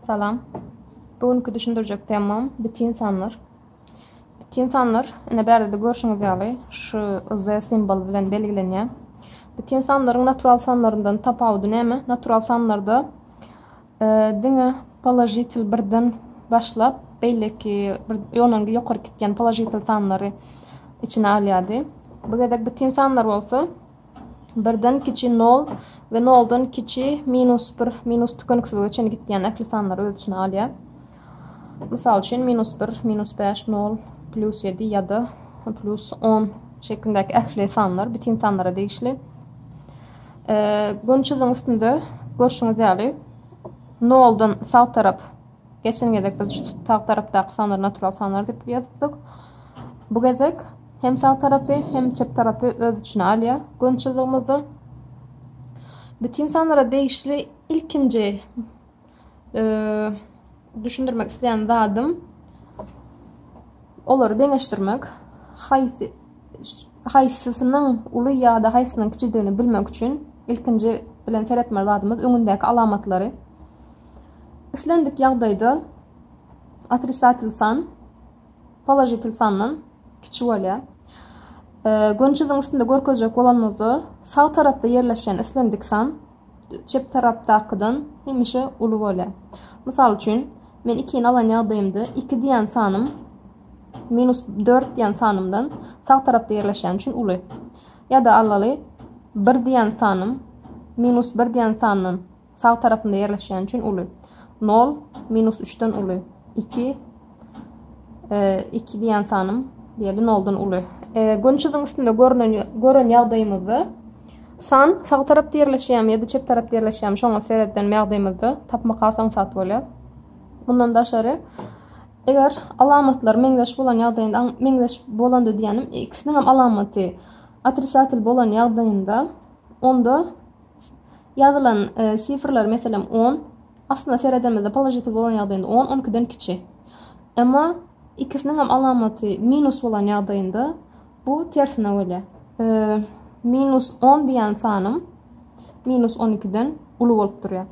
Salam. Bugünkü düşündürecek temam biti insanlar. Biti insanlar, ine berde de görüşüňiz ýaly, şu Z simbol bilen belgilenýär. Biti insanlaryň natural sanlaryndan tapawdy näme? Natural sanlarda diňe polojitil birden başlap, beýleki bir ýonan ýokary gitgen polojitil sanlary içine alýady. Bu gedek biti insanlar bolsa, birden kiçi 0 ve 0'dan kiçi -1, minus tükeniksiz geçen gitgen äkli sanlar öz içine alýar. Mysal üçin -1, -5, 0, +7 ýa-da +10 şeklindäki äkli sanlar biti insanlara degişli. Gonçyzyň üstünde görüşüňiz ýaly 0'dan sağ tarap geçen gedek biz şu sağ tarapdaky sanlar natural sanlar dep ýazypdyk. Bu gezek hem sağ tarapy hem çep tarapy öz içine alýar. Gonçyzygymyzda biti insanlara degişli ilkinji düşündürmek isteyen dadım olary deňeşdirmek, haýsysynyň uly ýa-da haýsysynyň kiçiligini bilmek üçin ilkinji bilen seretme dadymyz öňündäki alamatlary. Islendik ýagdaýda atrisatil san polojitil sandan kiçi bolýar. Gonçyzyň üstünde görkezjek bolanmazda sağ tarapda ýerleşen islendik san çep tarapdakydan hemişe uly bolýar. Mysal üçin men 2-ni alan ýagdaýymda 2 diýen sanım -4 diýen sanymdan sağ tarapda ýerleşen üçin uly. Ýa-da alaly 1 diýen sanım -1 diýen sanyň sağ tarapynda ýerleşen üçin uly. 0 -3'den uly. 2 diýen sanym diýeli 0'dan uly. Gonçyzyň üstünde gören ýagdaýymyzda san sağ tarapda ýerleşýärmi ýa-da çep tarapda ýerleşýärmi şoňa seretden ýagdaýymyzda tapmak asan sat bolýar. Bundan daşary eger alamatlar meňzeş bolan ýagdaýynda meňzeş bolandy diýenim ikisiniň hem alamaty atrisatil bolan ýagdaýynda onda ýazylan sifrlar meselem 10 aslında seredemizde polojitil bolan ýagdaýynda 10 12'den kiçi. Ama ikisiniň hem alamaty minus bolan ýagdaýynda bu tersine bolýar. -10 diýen sanym -12'den uly bolup durýar.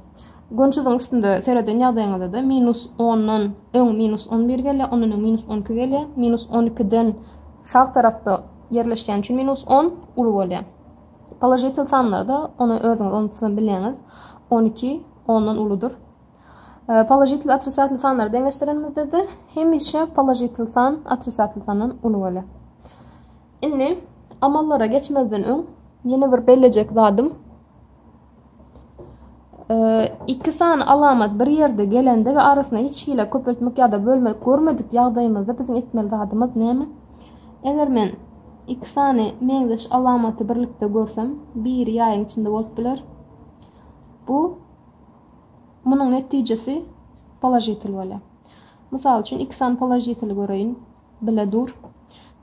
Gonçyzyň üstünde sereden ýagdaýyňyzda da -10'nyň öň -11 gelýär, onuň -12 gelýär. -12'den sağ tarapda ýerleşen üçin -10 uly bolýar. Polojitil sanlarda onu özüňiz onuňdan bilýäňiz 12 ondan uludur. Polojitil atrisatil sanlar deňeşdirenmizde de hemişe polojitil san atrisatil sandan uly bolýar. Inni amallara geçmezden öň ýene bir bellecek dadym. İki san alamat bir ýerde gelende we arasyna hiç hile köpeltmek ýa-da bölmek görmedik ýagdaýymyzda biziň etmeli dadymyz näme? Eger men iki sany meňzeş alamaty birlikde görsem, bir ýaýyň içinde bolup biler. Munyň netijesi polojitil bolýar. Mysal üçin iki san polojitil göreýin, bile dur.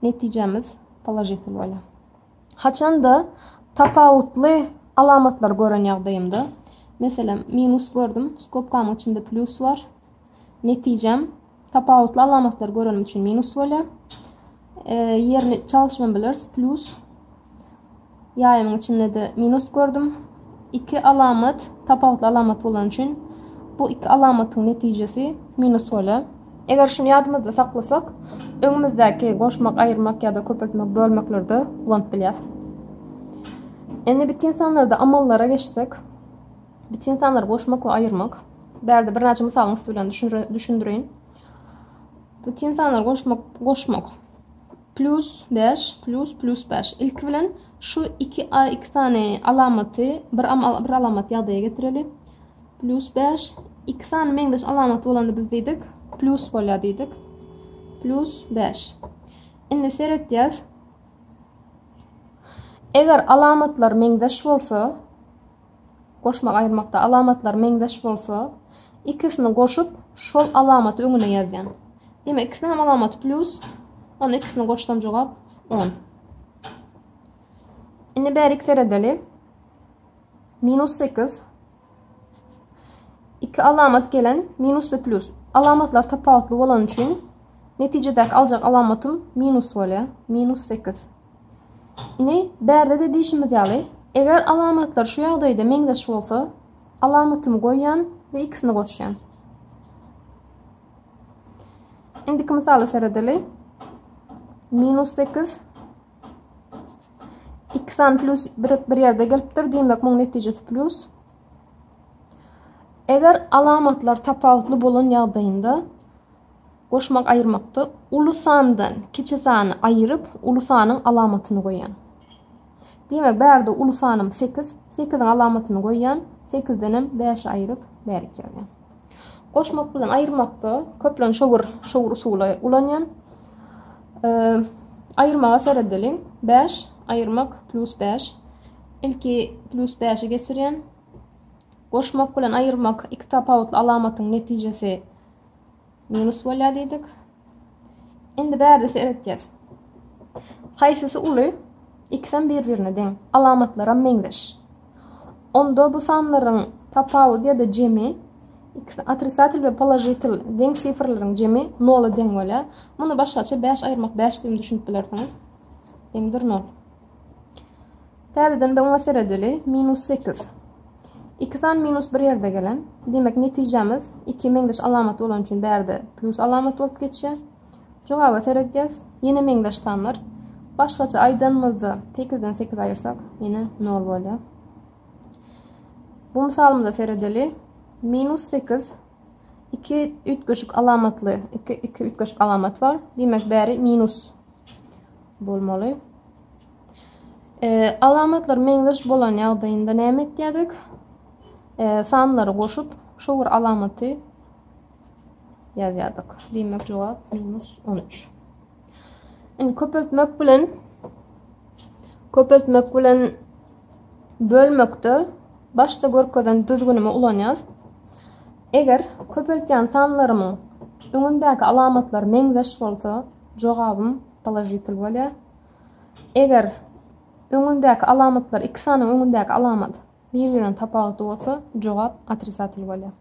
Netijemiz polojitil bolýar. Haçanda tapawutly alamatlar gören ýagdaýymda, meselem minus gördüm, skopkamyň içinde plus var. Netijem tapawutly alamatlar görenim üçin minus bolýar. Yerini çalışman biliriz, plus. Ýaýymyň içinde de minus gördüm. İki alamat tapawutly alamat bolan üçin bu iki alamatyň netijesi minus bolýar. Eger şunu ýadymyzda saklasak, öňümüzdäki goşmak, aýyrmak ýa-da köpeltmek, bölmeklerde ulanyp bilýär. Endi biti insanlarda amallara geçdik. Biti insanlar goşmak we aýyrmak. Berde bir näçe mysalyň bilen düşündireýin. Biti insanlar goşmak +5 +5. İlki bilen şu iki tane alamaty bir alamat ýagdaýa getireli. +5 iki sany meňzeş alamat bolanda biz diýdik, plus bolýar diýdik. +5. Indi seretýäs. Eger alamatlar meňzeş bolsa, goşmak aýyrmakda alamatlar meňzeş bolsa, ikisini goşup şol alamaty öňüne ýazýan. Demek ikisiniň alamaty plus, onu ikisini goşdam jogap 10. Indi bärik seredeli. -8. İki alamat gelen minus ve plus. Alamatlar tapawutly bolan üçin netijedäki aljak alamatym minus bolýar. -8. Indi berde de diýişimiz ýaly. Eger alamatlar şu ýagdaýda meňzeş bolsa, alamatymy goýan ve ikisini goşýan. Indiki misalı seredeli. Minus 8 2 san plus bir yerde gelipdir. Demek bunun neticesi plus. Eğer alamatlar tapavutlu bolan ýagdaýynda goşmak ayırmakda ulu sandan kiçi sany ayırıp ulu sanyň alamatyny goýan. Demek bärde ulu sanym 8, 8'in alamatyny goýan, 8'den 5 ayırıp bäri kelgen. Goşmak bilen ayırmakda köplen şogur usuly ulanýan. Ayırmaga seredeli 5 ayırmak plus 5. Ilki plus 5'i geçirýän. Goşmak bilen ayırmak iki tapawutly alamatyň netijesi minus bolýar diýdik. Endi bärde seretýäs. Haýsysy uly? Ikisi bir-birine deň. Alamatlara meňdeş. Onda bu sanlaryň tapawut ýa-da jemi atrisatil we polajitil deň sifirlaryň jemi 0 deň bolýar. Muny başgaça 5 ayırmak 5 diýip düşünip bilersiňiz. Deňdir 0. Täzeden de seredeli minus 8. 2 san minus bir yerde gelen. Demek netijemiz 2 meňdeş alamat bolan üçin bärde plus alamat bolup geçýär. Jogaby seredýäs. Ýene meňdeş sanlar. Başgaça aýdanmyzdy 8'den 8 ayırsak ýene 0 bolýar. Bu misalymyzda seredeli minus 8 2 ütköşük alamatly 2 ütköşük alamat var. Demek bäri minus bolmaly. Alamatlar meňdeş bolan ýagdaýynda näme etýärdik? Sanlary goşup şogur alamaty ýazýardyk. Demek jogap minus 13. Köpeltmek bilen bölmekde başta görkezden düzgünüme ulanýas. Eger köpeltýän sanlarymyň öňündäki alamatlar meňdeş bolsa, jogabym polajitil bolýar. Eger öňündäki alamatlar iki sanyň öňündäki alamat bir-birine tapawutly bolsa, jogap atrisatil bolýar.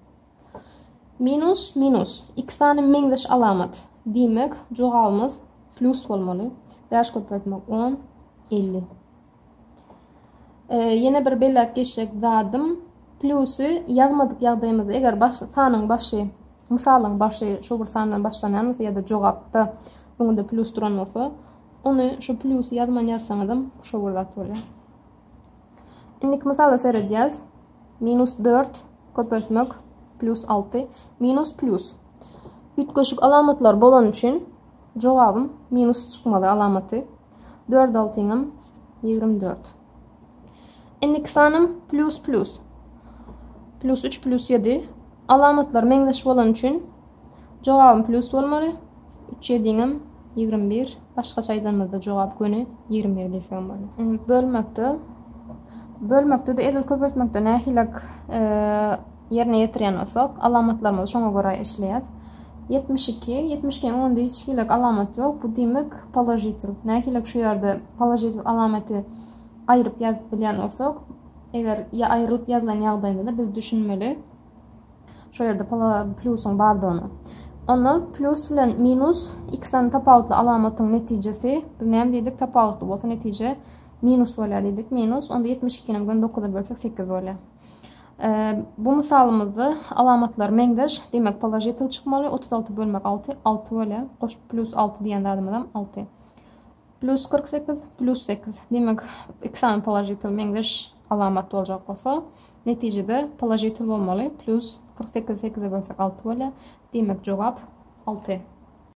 Minus minus iki sanyň meňdeş alamat. Demek jogabymyz plus bolmaly. 5 köpeltmek 10 50. Yine bir belläp geçecek zadım. Plusy yazmadyk ýagdaýymyzda eger sanyň başy, misalyň başy şu bir sandan başlanýan bolsa ýa-da jogapda öňünde plus duran bolsa, onu şu plusy ýazman ýazsaňyzam şu bir zat bolýar. Indiki misalda seredýäs. Minus 4 köpeltmek plus 6 minus plus. Ütköşük alamatlar bolan üçin jogabym minus çykmaly alamaty. 4 6-ňym 24. Indiki sanym plus plus. Plus 3 plus 7. Alamatlar meňdeş bolan üçin jogabym plus bolmaly. 3 7-ňym 21. Başgaça aýdanmazda jogap göni 21 diýsem bolar. Bölmekde de edil köpeltmekde nähilek yerine ýetirýän bolsak, alamatlarymyz şoňa görä işleýär. 72, 72 onda hiç hilek alamat yok. Bu demek polajitil. Nähilek şu ýerde polajitil alamaty ayırıp yazıp bilýän bolsak, eger ya ayrılıp ýazylan ýagdaýynda da biz düşünmeli. Şu ýerde plusyň bardygyny. Onu plus bilen minus ikisini tapawutly alamatyň netijesi. Biz näme diýdik? Tapawutly bolsa netije minus bolýar diýdik. Minus onda 72-ni 9'a bölsek 8 bolýar. Bu misalımızda alamatlar meňdeş, demek polajitil çykmaly. 36 bölmek 6, 6 bolýar. Goş plus 6 diýende adam 6. Plus 48, plus 8. Demek iki sany polajitil meňdeş alamat boljak bolsa, netijede polajitil bolmaly. Plus 48 8'e bölsek 6 bolýar. Demek jogap 6.